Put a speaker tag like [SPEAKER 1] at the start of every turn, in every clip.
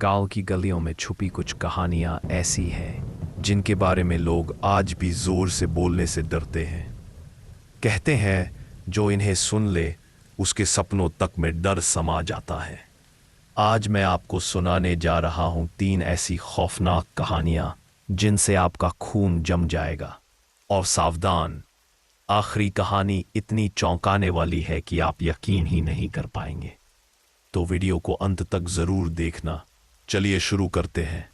[SPEAKER 1] गांव की गलियों में छुपी कुछ कहानियां ऐसी हैं जिनके बारे में लोग आज भी जोर से बोलने से डरते हैं। कहते हैं जो इन्हें सुन ले उसके सपनों तक में डर समा जाता है। आज मैं आपको सुनाने जा रहा हूं 3 ऐसी खौफनाक कहानियां जिनसे आपका खून जम जाएगा। और सावधान, आखिरी कहानी इतनी चौंकाने वाली है कि आप यकीन ही नहीं कर पाएंगे। तो वीडियो को अंत तक जरूर देखना। चलिए शुरू करते हैं।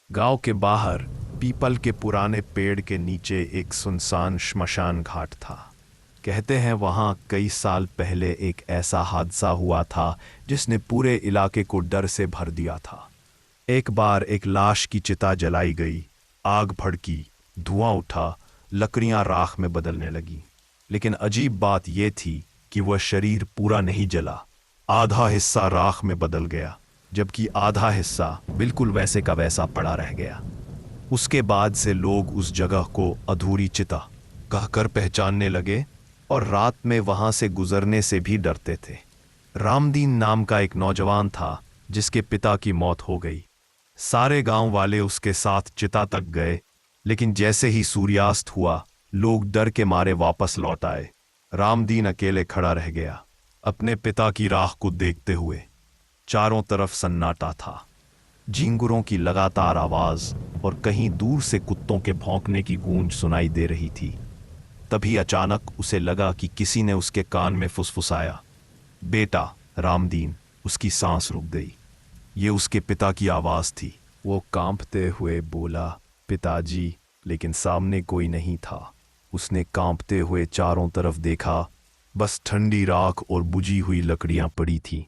[SPEAKER 1] गांव के बाहर पीपल के पुराने पेड़ के नीचे एक सुनसान श्मशान घाट था। कहते हैं वहां कई साल पहले एक ऐसा हादसा हुआ था जिसने पूरे इलाके को डर से भर दिया था। एक बार एक लाश की चिता जलाई गई, आग भड़की, धुआं उठा, लकड़ियां राख में बदलने लगी। लेकिन अजीब बात यह थी कि वह शरीर पूरा नहीं जला। आधा हिस्सा राख में बदल गया, जबकि आधा हिस्सा बिल्कुल वैसे का वैसा पड़ा रह गया। उसके बाद से लोग उस जगह को अधूरी चिता कहकर पहचानने लगे और रात में वहां से गुजरने से भी डरते थे। रामदीन नाम का एक नौजवान था जिसके पिता की मौत हो गई। सारे गांव वाले उसके साथ चिता तक गए, लेकिन जैसे ही सूर्यास्त हुआ लोग डर के मारे वापस लौट आए। रामदीन अकेले खड़ा रह गया, अपने पिता की राख को देखते हुए। चारों तरफ सन्नाटा था, झिंगुरों की लगातार आवाज और कहीं दूर से कुत्तों के भौंकने की गूंज सुनाई दे रही थी। तभी अचानक उसे लगा कि किसी ने उसके कान में फुसफुसाया, बेटा रामदीन। उसकी सांस रुक गई। ये उसके पिता की आवाज थी। वो कांपते हुए बोला, पिताजी। लेकिन सामने कोई नहीं था। उसने कांपते हुए चारों तरफ देखा, बस ठंडी राख और बुझी हुई लकड़ियां पड़ी थी।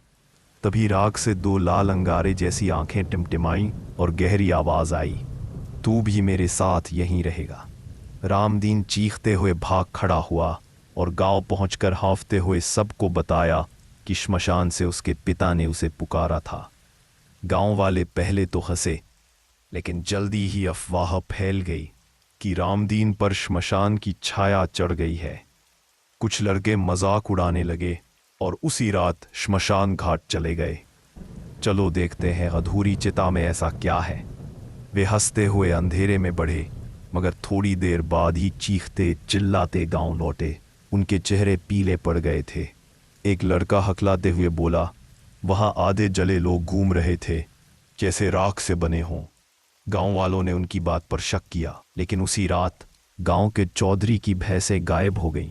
[SPEAKER 1] तभी राख से 2 लाल अंगारे जैसी आंखें टिमटिमाईं और गहरी आवाज आई, तू भी मेरे साथ यहीं रहेगा। रामदीन चीखते हुए भाग खड़ा हुआ और गांव पहुंचकर हांफते हुए सबको बताया कि श्मशान से उसके पिता ने उसे पुकारा था। गांव वाले पहले तो हंसे, लेकिन जल्दी ही अफवाह फैल गई कि रामदीन पर श्मशान की छाया चढ़ गई है। कुछ लड़के मजाक उड़ाने लगे और उसी रात श्मशान घाट चले गए। चलो देखते हैं अधूरी चिता में ऐसा क्या है। वे हंसते हुए अंधेरे में बढ़े, मगर थोड़ी देर बाद ही चीखते चिल्लाते गांव लौटे। उनके चेहरे पीले पड़ गए थे। एक लड़का हकलाते हुए बोला, वहां आधे जले लोग घूम रहे थे, जैसे राख से बने हों। गांव वालों ने उनकी बात पर शक किया, लेकिन उसी रात गांव के चौधरी की भैंसें गायब हो गईं।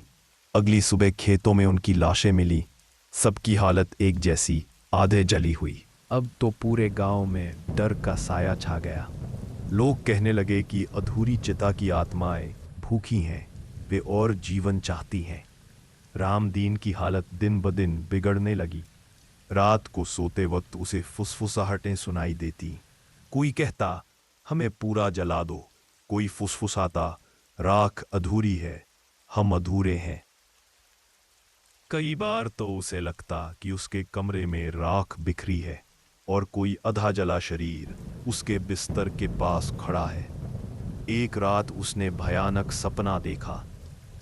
[SPEAKER 1] अगली सुबह खेतों में उनकी लाशें मिली। सबकी हालत एक जैसी, आधे जली हुई। अब तो पूरे गांव में डर का साया छा गया। लोग कहने लगे कि अधूरी चिता की आत्माएं भूखी हैं, वे और जीवन चाहती हैं। रामदीन की हालत दिन ब दिन बिगड़ने लगी। रात को सोते वक्त उसे फुसफुसाहटें सुनाई देती। कोई कहता, हमें पूरा जला दो। कोई फुसफुसाता, राख अधूरी है, हम अधूरे हैं। कई बार तो उसे लगता कि उसके कमरे में राख बिखरी है और कोई आधा जला शरीर उसके बिस्तर के पास खड़ा है। एक रात उसने भयानक सपना देखा।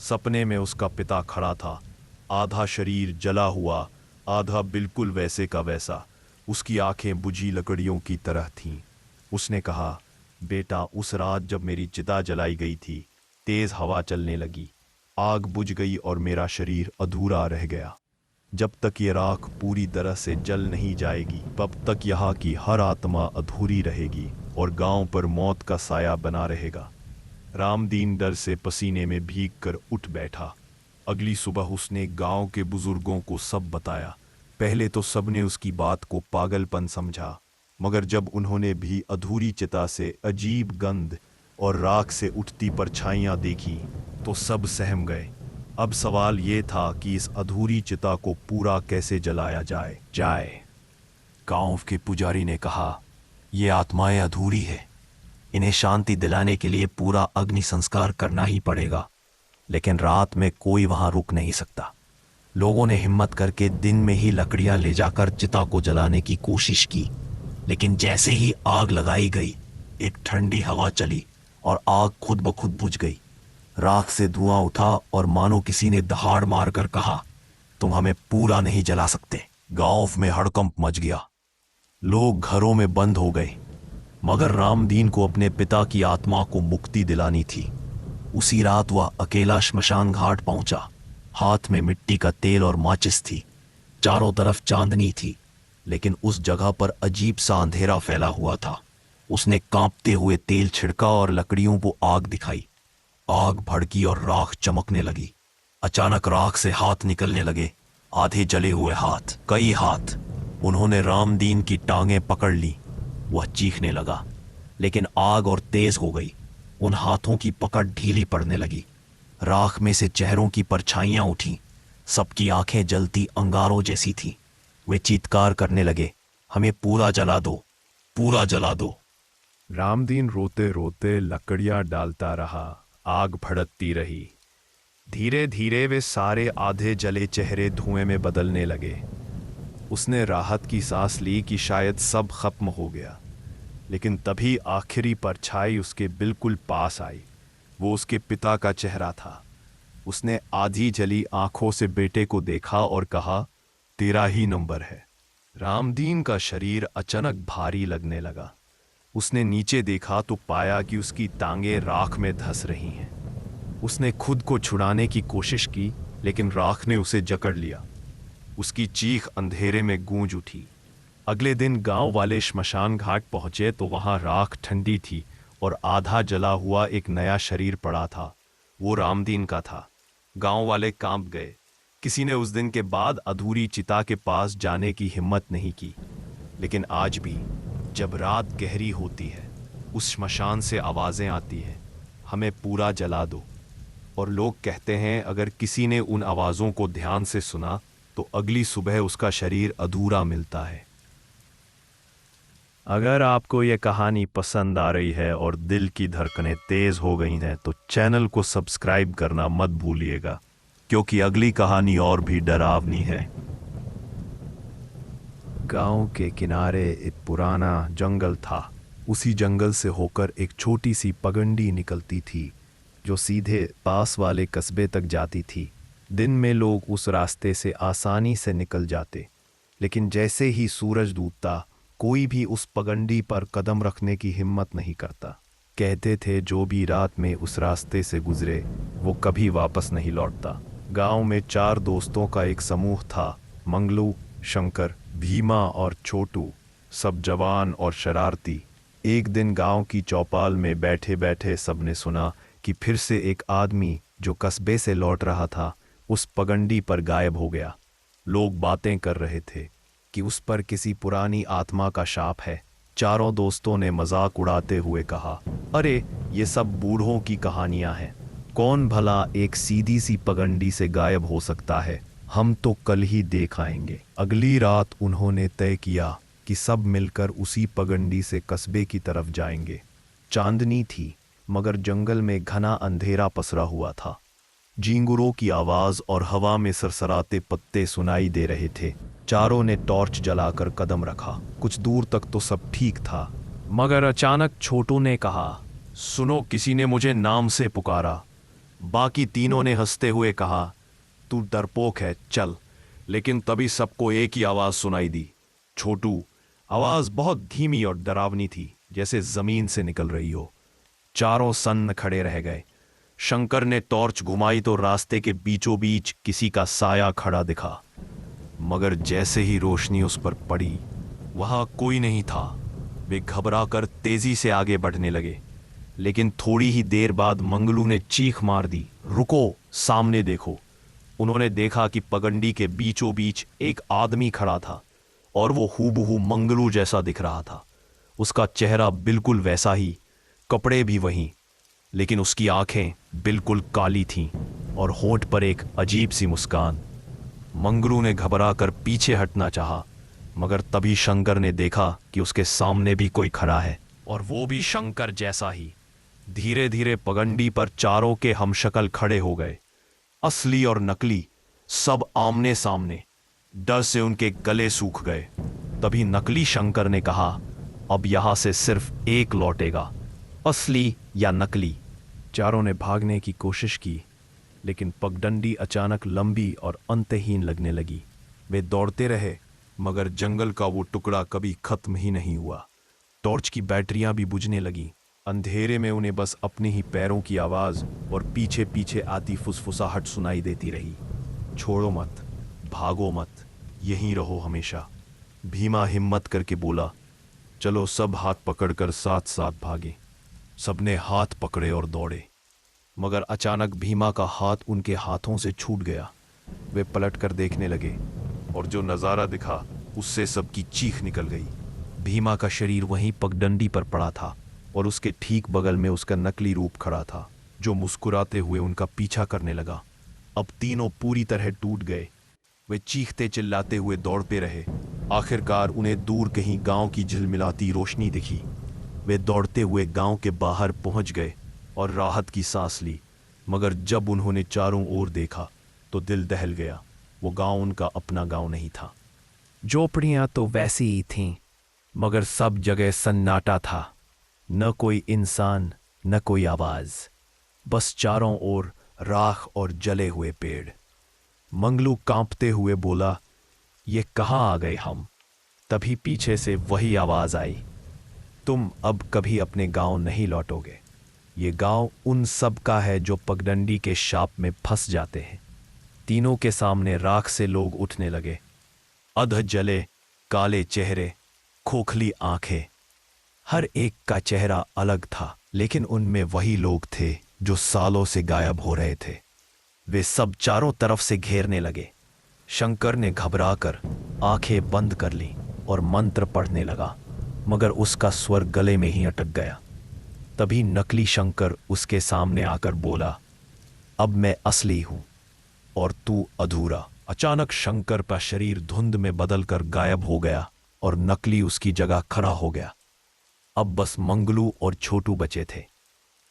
[SPEAKER 1] सपने में उसका पिता खड़ा था, आधा शरीर जला हुआ, आधा बिल्कुल वैसे का वैसा। उसकी आंखें बुझी लकड़ियों की तरह थीं। उसने कहा, बेटा, उस रात जब मेरी चिता जलाई गई थी, तेज हवा चलने लगी, आग बुझ गई और मेरा शरीर अधूरा रह गया। जब तक ये राख पूरी तरह से जल नहीं जाएगी, तब तक यहाँ की हर आत्मा अधूरी रहेगी और गांव पर मौत का साया बना रहेगा। रामदीन डर से पसीने में भीग कर उठ बैठा। अगली सुबह उसने गांव के बुजुर्गों को सब बताया। पहले तो सबने उसकी बात को पागलपन समझा, मगर जब उन्होंने भी अधूरी चिता से अजीब गंध और राख से उठती परछाइयां देखी तो सब सहम गए। अब सवाल ये था कि इस अधूरी चिता को पूरा कैसे जलाया जाए। गांव के पुजारी ने कहा, ये आत्माएं अधूरी है, इन्हें शांति दिलाने के लिए पूरा अग्नि संस्कार करना ही पड़ेगा। लेकिन रात में कोई वहां रुक नहीं सकता। लोगों ने हिम्मत करके दिन में ही लकड़ियां ले जाकर चिता को जलाने की कोशिश की, लेकिन जैसे ही आग लगाई गई, एक ठंडी हवा चली और आग खुद ब खुद बुझ गई। राख से धुआं उठा और मानो किसी ने दहाड़ मारकर कहा, तुम हमें पूरा नहीं जला सकते। गांव में हड़कंप मच गया। लोग घरों में बंद हो गए, मगर रामदीन को अपने पिता की आत्मा को मुक्ति दिलानी थी। उसी रात वह अकेला श्मशान घाट पहुंचा। हाथ में मिट्टी का तेल और माचिस थी। चारों तरफ चांदनी थी, लेकिन उस जगह पर अजीब सा अंधेरा फैला हुआ था। उसने कांपते हुए तेल छिड़का और लकड़ियों को आग दिखाई। आग भड़की और राख चमकने लगी। अचानक राख से हाथ निकलने लगे, आधे जले हुए हाथ, कई हाथ। उन्होंने रामदीन की टांगें पकड़ ली। वह चीखने लगा, लेकिन आग और तेज हो गई। उन हाथों की पकड़ ढीली पड़ने लगी। राख में से चेहरों की परछाइयां उठीं। सबकी आंखें जलती अंगारों जैसी थीं। वे चीत्कार करने लगे, हमें पूरा जला दो, पूरा जला दो। रामदीन रोते रोते लकड़ियां डालता रहा। आग भड़कती रही। धीरे धीरे वे सारे आधे जले चेहरे धुएं में बदलने लगे। उसने राहत की सांस ली कि शायद सब खत्म हो गया। लेकिन तभी आखिरी परछाई उसके बिल्कुल पास आई। वो उसके पिता का चेहरा था। उसने आधी जली आंखों से बेटे को देखा और कहा, तेरा ही नंबर है। रामदीन का शरीर अचानक भारी लगने लगा। उसने नीचे देखा तो पाया कि उसकी टांगें राख में धंस रही हैं। उसने खुद को छुड़ाने की कोशिश की, लेकिन राख ने उसे जकड़ लिया। उसकी चीख अंधेरे में गूंज उठी। अगले दिन गांव वाले श्मशान घाट पहुंचे तो वहां राख ठंडी थी और आधा जला हुआ एक नया शरीर पड़ा था। वो रामदीन का था। गांव वाले कांप गए। किसी ने उस दिन के बाद अधूरी चिता के पास जाने की हिम्मत नहीं की। लेकिन आज भी जब रात गहरी होती है, उस श्मशान से आवाजें आती हैं, हमें पूरा जला दो। और लोग कहते हैं अगर किसी ने उन आवाजों को ध्यान से सुना तो अगली सुबह उसका शरीर अधूरा मिलता है। अगर आपको यह कहानी पसंद आ रही है और दिल की धड़कनें तेज हो गई हैं तो चैनल को सब्सक्राइब करना मत भूलिएगा, क्योंकि अगली कहानी और भी डरावनी है। गांव के किनारे एक पुराना जंगल था। उसी जंगल से होकर एक छोटी सी पगडंडी निकलती थी जो सीधे पास वाले कस्बे तक जाती थी। दिन में लोग उस रास्ते से आसानी से निकल जाते, लेकिन जैसे ही सूरज डूबता कोई भी उस पगडंडी पर कदम रखने की हिम्मत नहीं करता। कहते थे जो भी रात में उस रास्ते से गुजरे वो कभी वापस नहीं लौटता। गांव में 4 दोस्तों का एक समूह था, मंगलू, शंकर, भीमा और छोटू, सब जवान और शरारती। एक दिन गांव की चौपाल में बैठे बैठे सबने सुना कि फिर से एक आदमी जो कस्बे से लौट रहा था उस पगडंडी पर गायब हो गया। लोग बातें कर रहे थे कि उस पर किसी पुरानी आत्मा का शाप है। चारों दोस्तों ने मजाक उड़ाते हुए कहा, अरे ये सब बूढ़ों की कहानियां हैं। कौन भला एक सीधी सी पगडंडी से गायब हो सकता है? हम तो कल ही देख आएंगे। अगली रात उन्होंने तय किया कि सब मिलकर उसी पगडंडी से कस्बे की तरफ जाएंगे। चांदनी थी, मगर जंगल में घना अंधेरा पसरा हुआ था। झींगुरों की आवाज और हवा में सरसराते पत्ते सुनाई दे रहे थे। चारों ने टॉर्च जलाकर कदम रखा। कुछ दूर तक तो सब ठीक था, मगर अचानक छोटू ने कहा, सुनो, किसी ने मुझे नाम से पुकारा। बाकी तीनों ने हंसते हुए कहा, तू डरपोक है, चल। लेकिन तभी सबको एक ही आवाज सुनाई दी, छोटू। आवाज बहुत धीमी और डरावनी थी, जैसे जमीन से निकल रही हो। चारों सन्न खड़े रह गए। शंकर ने टॉर्च घुमाई तो रास्ते के बीचों बीच किसी का साया खड़ा दिखा, मगर जैसे ही रोशनी उस पर पड़ी वहां कोई नहीं था। वे घबराकर तेजी से आगे बढ़ने लगे, लेकिन थोड़ी ही देर बाद मंगलू ने चीख मार दी, रुको, सामने देखो। उन्होंने देखा कि पगडंडी के बीचों बीच एक आदमी खड़ा था और वो हूबहू मंगलू जैसा दिख रहा था। उसका चेहरा बिल्कुल वैसा ही, कपड़े भी वही, लेकिन उसकी आंखें बिल्कुल काली थीं और होंठ पर एक अजीब सी मुस्कान। मंगलू ने घबरा कर पीछे हटना चाहा, मगर तभी शंकर ने देखा कि उसके सामने भी कोई खड़ा है और वो भी शंकर जैसा ही। धीरे धीरे पगडंडी पर चारों के हमशक्ल खड़े हो गए, असली और नकली, सब आमने सामने। डर से उनके गले सूख गए। तभी नकली शंकर ने कहा, अब यहां से सिर्फ एक लौटेगा, असली या नकली। चारों ने भागने की कोशिश की, लेकिन पगडंडी अचानक लंबी और अंतहीन लगने लगी। वे दौड़ते रहे, मगर जंगल का वो टुकड़ा कभी खत्म ही नहीं हुआ। टॉर्च की बैटरियां भी बुझने लगी। अंधेरे में उन्हें बस अपने ही पैरों की आवाज और पीछे पीछे आती फुसफुसाहट सुनाई देती रही। छोड़ो मत, भागो मत, यहीं रहो हमेशा। भीमा हिम्मत करके बोला। चलो सब हाथ पकड़कर साथ साथ भागे। सबने हाथ पकड़े और दौड़े, मगर अचानक भीमा का हाथ उनके हाथों से छूट गया। वे पलटकर देखने लगे और जो नजारा दिखा उससे सबकी चीख निकल गई। भीमा का शरीर वहीं पगडंडी पर पड़ा था और उसके ठीक बगल में उसका नकली रूप खड़ा था, जो मुस्कुराते हुए उनका पीछा करने लगा। अब तीनों पूरी तरह टूट गए। वे चीखते चिल्लाते हुए दौड़ते रहे। आखिरकार उन्हें दूर कहीं गांव की झिलमिलाती रोशनी दिखी। वे दौड़ते हुए गांव के बाहर पहुंच गए और राहत की सांस ली। मगर जब उन्होंने चारों ओर देखा तो दिल दहल गया। वो गांव उनका अपना गांव नहीं था। झोपड़ियां तो वैसी ही थीं, मगर सब जगह सन्नाटा था। न कोई इंसान, न कोई आवाज, बस चारों ओर राख और जले हुए पेड़। मंगलू कांपते हुए बोला, ये कहाँ आ गए हम? तभी पीछे से वही आवाज आई, तुम अब कभी अपने गांव नहीं लौटोगे। ये गांव उन सब का है जो पगडंडी के शाप में फंस जाते हैं। तीनों के सामने राख से लोग उठने लगे। अध जले, काले चेहरे, खोखली आंखें। हर एक का चेहरा अलग था, लेकिन उनमें वही लोग थे जो सालों से गायब हो रहे थे। वे सब चारों तरफ से घेरने लगे। शंकर ने घबराकर आंखें बंद कर ली और मंत्र पढ़ने लगा, मगर उसका स्वर गले में ही अटक गया। तभी नकली शंकर उसके सामने आकर बोला, अब मैं असली हूं और तू अधूरा। अचानक शंकर का शरीर धुंध में बदलकर गायब हो गया और नकली उसकी जगह खड़ा हो गया। अब बस मंगलू और छोटू बचे थे।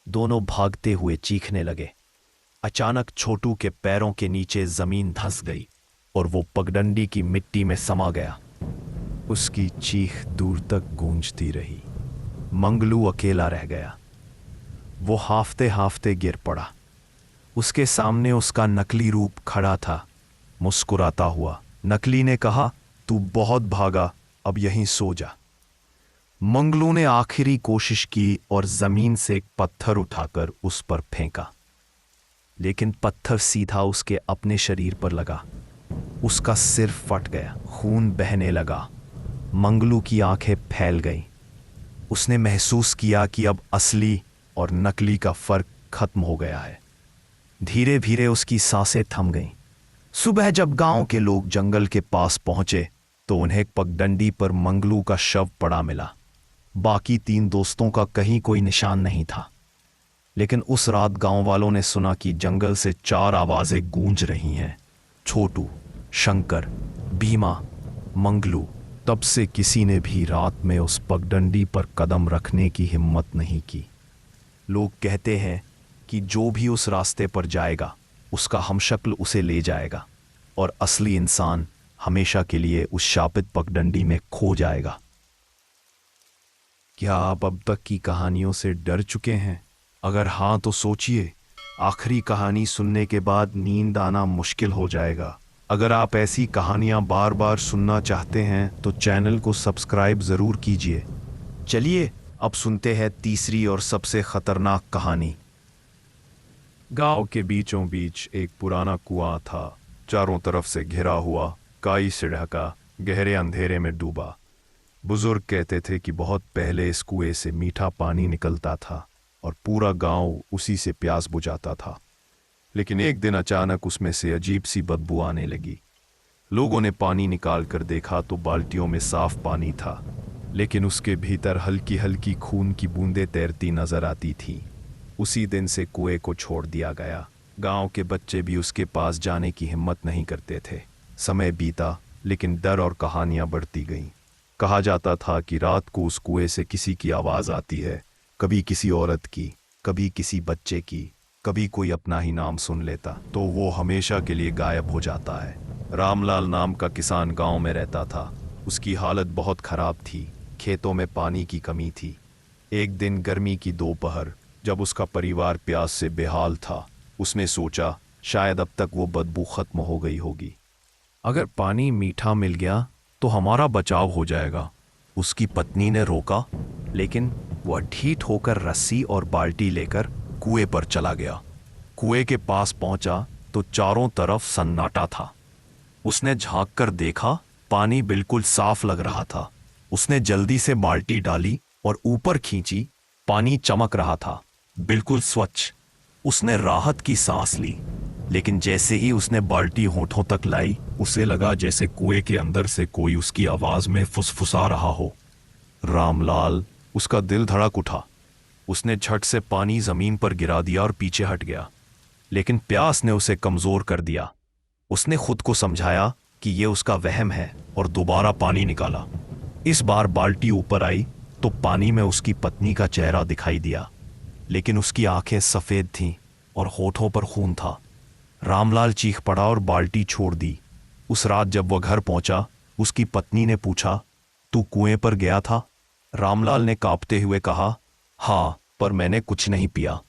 [SPEAKER 1] दोनों भागते हुए चीखने लगे। अचानक छोटू के पैरों के नीचे जमीन धंस गई और वो पगडंडी की मिट्टी में समा गया। उसकी चीख दूर तक गूंजती रही। मंगलू अकेला रह गया। वो हाफते हाफते गिर पड़ा। उसके सामने उसका नकली रूप खड़ा था, मुस्कुराता हुआ। नकली ने कहा, तू बहुत भागा, अब यहीं सो जा। मंगलू ने आखिरी कोशिश की और जमीन से एक पत्थर उठाकर उस पर फेंका, लेकिन पत्थर सीधा उसके अपने शरीर पर लगा। उसका सिर फट गया, खून बहने लगा। मंगलू की आंखें फैल गईं। उसने महसूस किया कि अब असली और नकली का फर्क खत्म हो गया है। धीरे धीरे उसकी सांसें थम गईं। सुबह जब गांव के लोग जंगल के पास पहुंचे तो उन्हें पगडंडी पर मंगलू का शव पड़ा मिला। बाकी 3 दोस्तों का कहीं कोई निशान नहीं था। लेकिन उस रात गांव वालों ने सुना कि जंगल से 4 आवाजें गूंज रही हैं, छोटू, शंकर, भीमा, मंगलू। तब से किसी ने भी रात में उस पगडंडी पर कदम रखने की हिम्मत नहीं की। लोग कहते हैं कि जो भी उस रास्ते पर जाएगा उसका हमशक्ल उसे ले जाएगा और असली इंसान हमेशा के लिए उस शापित पगडंडी में खो जाएगा। क्या आप अब तक की कहानियों से डर चुके हैं? अगर हाँ तो सोचिए, आखिरी कहानी सुनने के बाद नींद आना मुश्किल हो जाएगा। अगर आप ऐसी कहानियां बार बार सुनना चाहते हैं तो चैनल को सब्सक्राइब जरूर कीजिए। चलिए अब सुनते हैं तीसरी और सबसे खतरनाक कहानी। गांव के बीचों बीच एक पुराना कुआं था, चारों तरफ से घिरा हुआ, काई से ढका, गहरे अंधेरे में डूबा। बुजुर्ग कहते थे कि बहुत पहले इस कुएं से मीठा पानी निकलता था और पूरा गांव उसी से प्यास बुझाता था। लेकिन एक दिन अचानक उसमें से अजीब सी बदबू आने लगी। लोगों ने पानी निकाल कर देखा तो बाल्टियों में साफ पानी था, लेकिन उसके भीतर हल्की हल्की खून की बूंदें तैरती नजर आती थीं। उसी दिन से कुएं को छोड़ दिया गया। गांव के बच्चे भी उसके पास जाने की हिम्मत नहीं करते थे। समय बीता, लेकिन डर और कहानियां बढ़ती गईं। कहा जाता था कि रात को उस कुएं से किसी की आवाज आती है, कभी किसी औरत की, कभी किसी बच्चे की, कभी कोई अपना ही नाम सुन लेता तो वो हमेशा के लिए गायब हो जाता है। रामलाल नाम का किसान गांव में रहता था। उसकी हालत बहुत खराब थी। खेतों में पानी की कमी थी। एक दिन गर्मी की दोपहर, जब उसका परिवार प्यास से बेहाल था, उसने सोचा शायद अब तक वो बदबू खत्म हो गई होगी। अगर पानी मीठा मिल गया तो हमारा बचाव हो जाएगा। उसकी पत्नी ने रोका, लेकिन वह ढीठ होकर रस्सी और बाल्टी लेकर कुएं पर चला गया। कुएं के पास पहुंचा तो चारों तरफ सन्नाटा था। उसने झांक कर देखा, पानी बिल्कुल साफ लग रहा था। उसने जल्दी से बाल्टी डाली और ऊपर खींची। पानी चमक रहा था, बिल्कुल स्वच्छ। उसने राहत की सांस ली, लेकिन जैसे ही उसने बाल्टी होठों तक लाई, उसे लगा जैसे कुएं के अंदर से कोई उसकी आवाज में फुसफुसा रहा हो। रामलाल, उसका दिल धड़क उठा। उसने झट से पानी जमीन पर गिरा दिया और पीछे हट गया, लेकिन प्यास ने उसे कमजोर कर दिया। उसने खुद को समझाया कि यह उसका वहम है और दोबारा पानी निकाला। इस बार बाल्टी ऊपर आई तो पानी में उसकी पत्नी का चेहरा दिखाई दिया, लेकिन उसकी आंखें सफेद थीं और होठों पर खून था। रामलाल चीख पड़ा और बाल्टी छोड़ दी। उस रात जब वह घर पहुंचा, उसकी पत्नी ने पूछा, तू कुएं पर गया था? रामलाल ने कांपते हुए कहा, हाँ, पर मैंने कुछ नहीं पिया।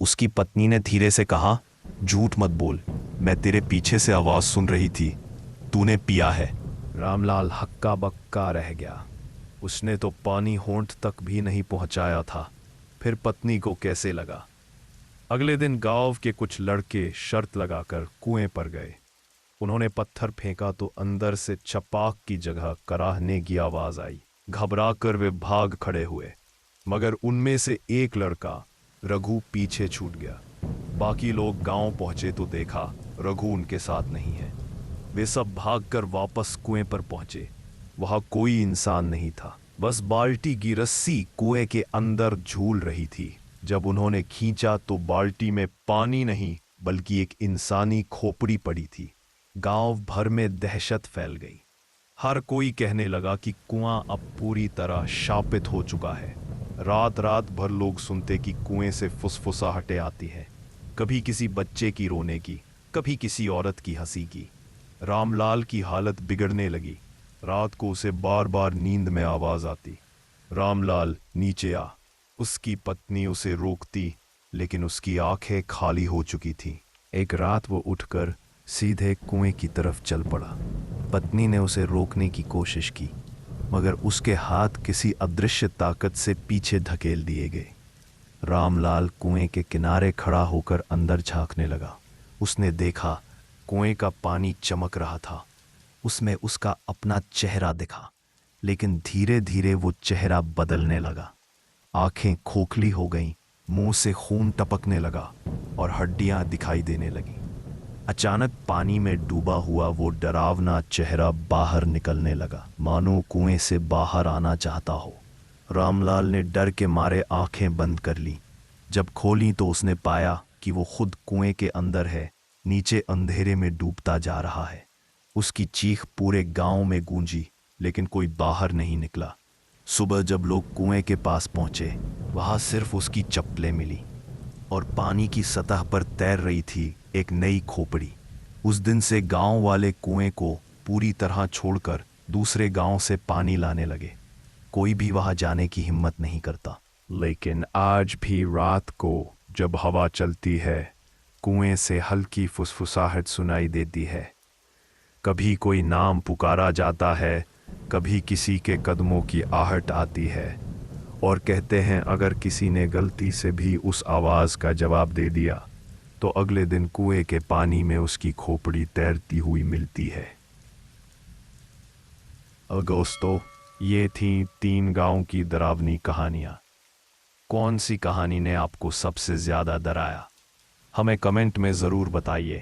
[SPEAKER 1] उसकी पत्नी ने धीरे से कहा, झूठ मत बोल, मैं तेरे पीछे से आवाज सुन रही थी, तूने पिया है। रामलाल हक्का बक्का रह गया। उसने तो पानी होंठ तक भी नहीं पहुंचाया था, फिर पत्नी को कैसे लगा? अगले दिन गांव के कुछ लड़के शर्त लगाकर कुएं पर गए। उन्होंने पत्थर फेंका तो अंदर से छपाक की जगह कराहने की आवाज आई। घबराकर वे भाग खड़े हुए, मगर उनमें से एक लड़का रघु पीछे छूट गया। बाकी लोग गांव पहुंचे तो देखा रघु उनके साथ नहीं है। वे सब भागकर वापस कुएं पर पहुंचे। वहां कोई इंसान नहीं था, बस बाल्टी की रस्सी कुएं के अंदर झूल रही थी। जब उन्होंने खींचा तो बाल्टी में पानी नहीं बल्कि एक इंसानी खोपड़ी पड़ी थी। गांव भर में दहशत फैल गई। हर कोई कहने लगा कि कुआं अब पूरी तरह शापित हो चुका है। रात रात भर लोग सुनते कि कुएं से फुसफुसाहटें आती हैं, कभी किसी बच्चे की रोने की, कभी किसी औरत की हंसी की। रामलाल की हालत बिगड़ने लगी। रात को उसे बार बार नींद में आवाज आती, रामलाल नीचे आ। उसकी पत्नी उसे रोकती, लेकिन उसकी आंखें खाली हो चुकी थीं। एक रात वो उठकर सीधे कुएं की तरफ चल पड़ा। पत्नी ने उसे रोकने की कोशिश की, मगर उसके हाथ किसी अदृश्य ताकत से पीछे धकेल दिए गए। रामलाल कुएं के किनारे खड़ा होकर अंदर झांकने लगा। उसने देखा कुएं का पानी चमक रहा था। उसमें उसका अपना चेहरा दिखा, लेकिन धीरे धीरे वो चेहरा बदलने लगा। आंखें खोखली हो गईं, मुंह से खून टपकने लगा और हड्डियां दिखाई देने लगीं। अचानक पानी में डूबा हुआ वो डरावना चेहरा बाहर निकलने लगा, मानो कुएं से बाहर आना चाहता हो। रामलाल ने डर के मारे आंखें बंद कर ली। जब खोली तो उसने पाया कि वो खुद कुएं के अंदर है, नीचे अंधेरे में डूबता जा रहा है। उसकी चीख पूरे गांव में गूंजी, लेकिन कोई बाहर नहीं निकला। सुबह जब लोग कुएं के पास पहुंचे, वहां सिर्फ उसकी चप्पलें मिली और पानी की सतह पर तैर रही थी एक नई खोपड़ी। उस दिन से गांव वाले कुएं को पूरी तरह छोड़कर दूसरे गांव से पानी लाने लगे। कोई भी वहां जाने की हिम्मत नहीं करता। लेकिन आज भी रात को जब हवा चलती है, कुएं से हल्की फुसफुसाहट सुनाई देती है। कभी कोई नाम पुकारा जाता है, कभी किसी के कदमों की आहट आती है, और कहते हैं अगर किसी ने गलती से भी उस आवाज का जवाब दे दिया तो अगले दिन कुएं के पानी में उसकी खोपड़ी तैरती हुई मिलती है। दोस्तों, ये थी 3 गांव की डरावनी कहानियां। कौन सी कहानी ने आपको सबसे ज्यादा डराया? हमें कमेंट में ज़रूर बताइए।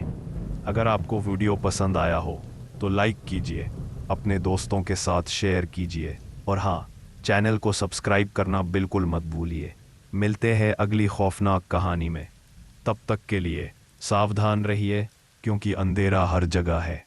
[SPEAKER 1] अगर आपको वीडियो पसंद आया हो तो लाइक कीजिए, अपने दोस्तों के साथ शेयर कीजिए, और हाँ, चैनल को सब्सक्राइब करना बिल्कुल मत भूलिए। मिलते हैं अगली खौफनाक कहानी में। तब तक के लिए सावधान रहिए, क्योंकि अंधेरा हर जगह है।